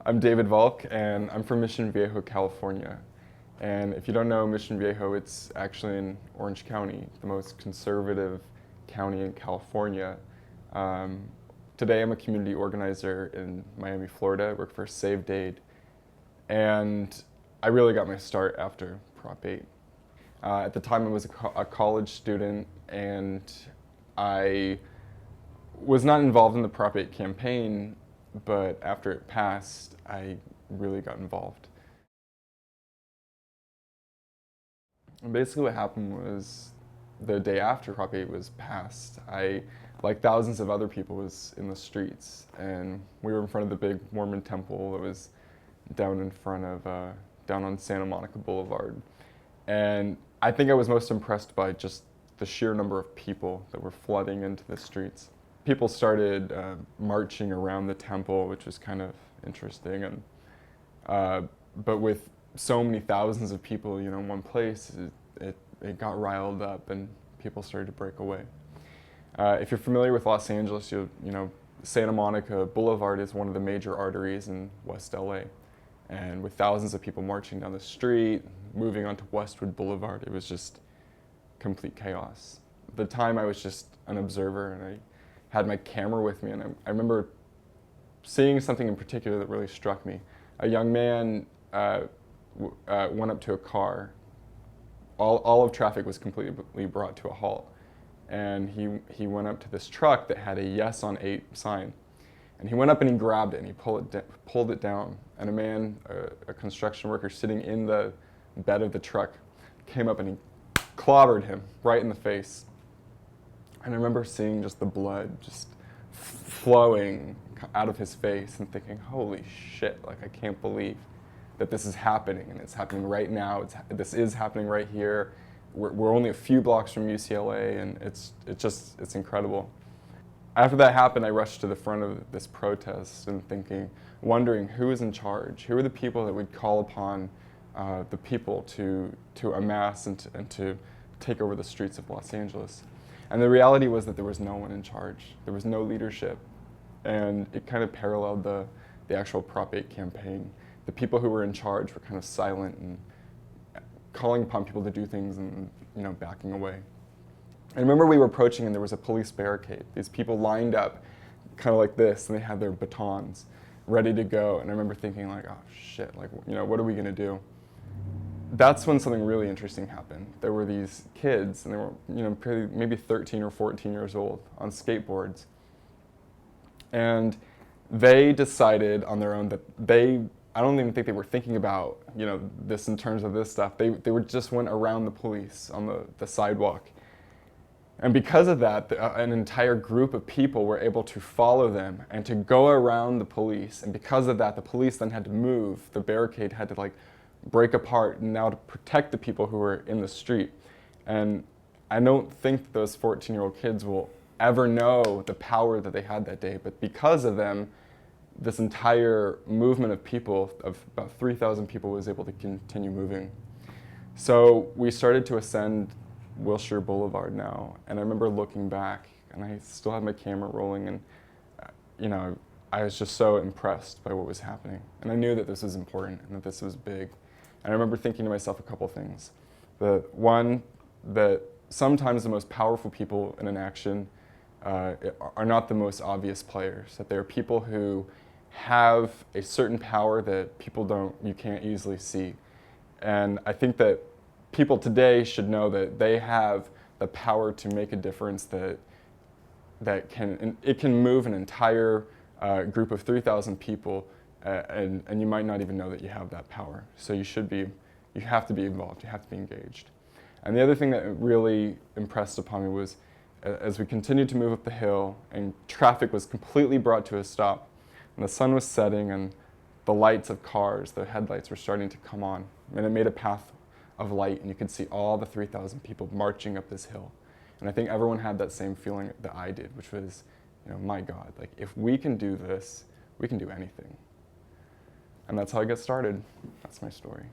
I'm David Valk, and I'm from Mission Viejo, California. And if you don't know Mission Viejo, it's actually in Orange County, the most conservative county in California. Today I'm a community organizer in Miami, Florida. I work for Saved Aid. And I really got my start after Prop 8. At the time I was a college student, and I was not involved in the Prop 8 campaign, but after it passed, I really got involved. And basically what happened was the day after Prop 8 was passed, I, like thousands of other people, was in the streets, and we were in front of the big Mormon temple that was down in front of, down on Santa Monica Boulevard. And I think I was most impressed by just the sheer number of people that were flooding into the streets. People started marching around the temple, which was kind of interesting, and but with so many thousands of people, in one place, it got riled up, and people started to break away. If you're familiar with Los Angeles, Santa Monica Boulevard is one of the major arteries in West LA, and with thousands of people marching down the street, moving onto Westwood Boulevard, it was just complete chaos. At the time, I was just an observer, and I had my camera with me, and I remember seeing something in particular that really struck me. A young man went up to a car. All of traffic was completely brought to a halt, and he went up to this truck that had a Yes on 8 sign, and he went up and he grabbed it and he pulled it down, and a man, a construction worker sitting in the bed of the truck, came up and he clobbered him right in the face. And I remember seeing just the blood just flowing out of his face and thinking, holy shit, like I can't believe that this is happening, and it's happening right now. This is happening right here. We're only a few blocks from UCLA, and it's incredible. After that happened, I rushed to the front of this protest and wondering who is in charge? Who are the people that would call upon the people to amass and to take over the streets of Los Angeles? And the reality was that there was no one in charge. There was no leadership. And it kind of paralleled the actual Prop 8 campaign. The people who were in charge were kind of silent and calling upon people to do things and backing away. I remember we were approaching and there was a police barricade. These people lined up kind of like this, and they had their batons ready to go. And I remember thinking like, oh shit, like, what are we gonna do? That's when something really interesting happened. There were these kids, and they were maybe 13 or 14 years old, on skateboards. And they decided on their own that I don't even think they were thinking about this in terms of this stuff. They just went around the police on the sidewalk. And because of that, an entire group of people were able to follow them and to go around the police. And because of that, the police then had to move. The barricade had to break apart, and now to protect the people who were in the street. And I don't think that those 14-year-old kids will ever know the power that they had that day, but because of them, this entire movement of people, of about 3,000 people, was able to continue moving. So we started to ascend Wilshire Boulevard now, and I remember looking back, and I still had my camera rolling, and I was just so impressed by what was happening. And I knew that this was important and that this was big. And I remember thinking to myself a couple things. One, that sometimes the most powerful people in an action are not the most obvious players, that there are people who have a certain power that you can't easily see. And I think that people today should know that they have the power to make a difference that can move an entire group of 3,000 people, and you might not even know that you have that power. So you have to be involved, you have to be engaged. And the other thing that really impressed upon me was, as we continued to move up the hill and traffic was completely brought to a stop, and the sun was setting and the lights of cars, the headlights, were starting to come on, and it made a path of light, and you could see all the 3,000 people marching up this hill. And I think everyone had that same feeling that I did, which was, my God, like, if we can do this, we can do anything. And that's how I got started. That's my story.